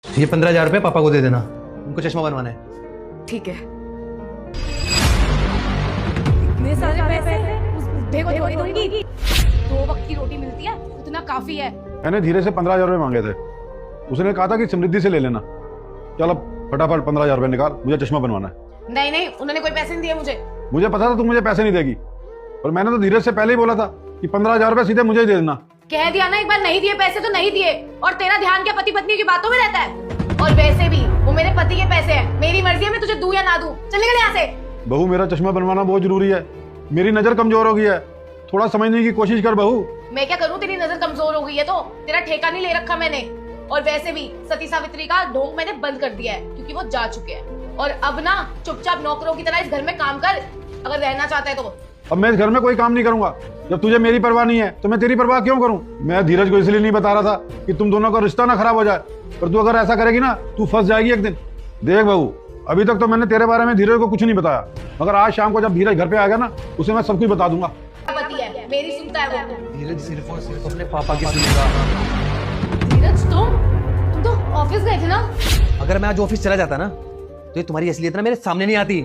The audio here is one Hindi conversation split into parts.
ये 15,000 रुपये पापा को दे देना, उनको चश्मा बनवाना है। ठीक है। इतने सारे पैसे उस बुड्ढे को थोड़ी दूंगी। 2 वक्त की रोटी मिलती है, उतना काफी है। मैंने धीरे से 15,000 रुपये मांगे थे। उसने कहा था कि समृद्धि से ले लेना। चल अब फटाफट 15,000 रुपये निकाल, मुझे चश्मा बनवाना है। नहीं नहीं, उन्होंने कोई पैसे नहीं दिए मुझे। मुझे पता था तू मुझे पैसे नहीं देगी, और मैंने तो धीरज से पहले ही बोला था कि 15,000 रुपये सीधे मुझे ही दे देना। कह दिया ना एक बार, नहीं दिए पैसे तो नहीं दिए। और तेरा ध्यान क्या पति पत्नी की बातों में रहता है? और वैसे भी वो मेरे पति के पैसे हैं, मेरी मर्जी है मैं तुझे दूं या ना दूं। चल निकल यहाँ से। बहू, मेरा चश्मा बनवाना बहुत जरूरी है, मेरी नजर कमजोर हो गई है, थोड़ा समझने की कोशिश कर बहू। मैं क्या करूं, तेरी नजर कमजोर हो गई है तो? तेरा ठेका नहीं ले रखा मैंने। और वैसे भी सती सावित्री का ढोंग मैंने बंद कर दिया है, क्योंकि वो जा चुके हैं। और अब ना चुपचाप नौकरों की तरह इस घर में काम कर, अगर रहना चाहता है तो। अब मैं इस घर में कोई काम नहीं करूंगा। जब तुझे मेरी परवाह नहीं है तो मैं तेरी परवाह क्यों करूं? मैं धीरज को इसलिए नहीं बता रहा था कि तुम दोनों का रिश्ता ना खराब हो जाए, पर तू अगर ऐसा करेगी ना, तू फंस जाएगी एक दिन। देख बहू, अभी तक तो मैंने तेरे बारे में धीरज को कुछ नहीं बताया, मगर आज शाम को जब धीरज घर पे आएगा ना, उसे मैं सब कुछ बता दूंगा। पति है, मेरी सुनता है वो। धीरज सिर्फ और सिर्फ अपने पापा की सुनेगा। धीरज तुम तो ऑफिस गए थे ना? अगर मैं आज ऑफिस चला जाता ना, तो ये तुम्हारी असलियत ना मेरे सामने नहीं आती।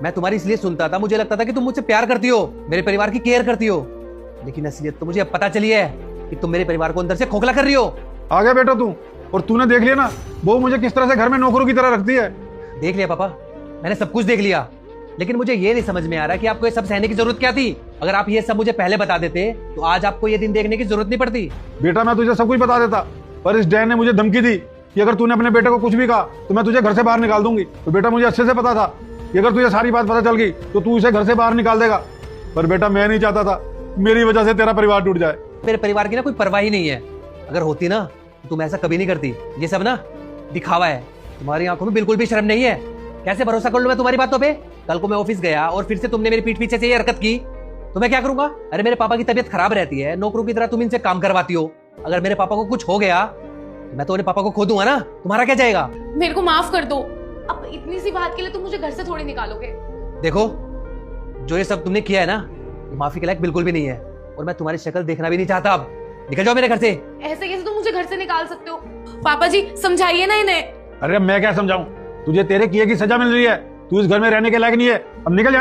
मैं तुम्हारी इसलिए सुनता था, मुझे लगता था कि तुम मुझसे प्यार करती हो, मेरे परिवार की केयर करती हो। लेकिन असलियत तो मुझे अब पता चली है कि तुम मेरे परिवार को अंदर से खोखला कर रही हो। आ गया बेटा तू, और तूने देख लिया ना वो मुझे किस तरह से घर में नौकरों की तरह रखती है। देख लिया पापा, मैंने सब कुछ देख लिया, लेकिन मुझे ये नहीं समझ में आ रहा कि आपको ये सब सहने की जरूरत क्या थी। अगर आप ये सब मुझे पहले बता देते तो आज आपको ये दिन देखने की जरूरत नहीं पड़ती। बेटा, मैं तुझे सब कुछ बता देता, पर इस डैन ने मुझे धमकी दी कि अगर तूने अपने बेटे को कुछ भी कहा तो मैं तुझे घर से बाहर निकाल दूंगी। तो बेटा, मुझे अच्छे से पता था कि अगर तुझे सारी बात पता चल गई तो तू इसे घर से बाहर निकाल देगा। पर बेटा, मैं नहीं चाहता था मेरी वजह से तेरा परिवार टूट जाए। मेरे परिवार की ना कोई परवाह ही नहीं है। अगर होती ना तो तुम ऐसा कभी नहीं करती। ये सब ना दिखावा है, तुम्हारी आंखों में बिल्कुल भी शर्म नहीं है। कैसे भरोसा कर लूं मैं तुम्हारी बातों पे? कल को मैं ऑफिस गया और फिर से तुमने मेरी पीठ पीछे से ये हरकत की तो मैं क्या करूंगा? अरे मेरे पापा की तबीयत खराब रहती है, नौकरों की तरह तुम इनसे काम करवाती हो। अगर मेरे पापा को कुछ हो गया तो मैं तो अपने पापा को खो दूंगा ना, तुम्हारा क्या जाएगा? मेरे को माफ कर दो। अब इतनी सी बात के लिए तुम मुझे घर से थोड़ी निकालोगे। देखो, जो ये सब तुमने किया है ना, ये माफी के लायक बिल्कुल भी नहीं है, और मैं तुम्हारी शक्ल देखना भी नहीं चाहता। अब निकल जाओ मेरे घर से। ऐसे कैसे तुम मुझे घर से निकाल सकते हो? पापा जी समझाइए ना इन्हें। अरे अब मैं क्या समझाऊं? तुझे तेरे किए की सजा मिल रही है, तू इस घर में रहने के लायक नहीं है। अब निकल यहाँ।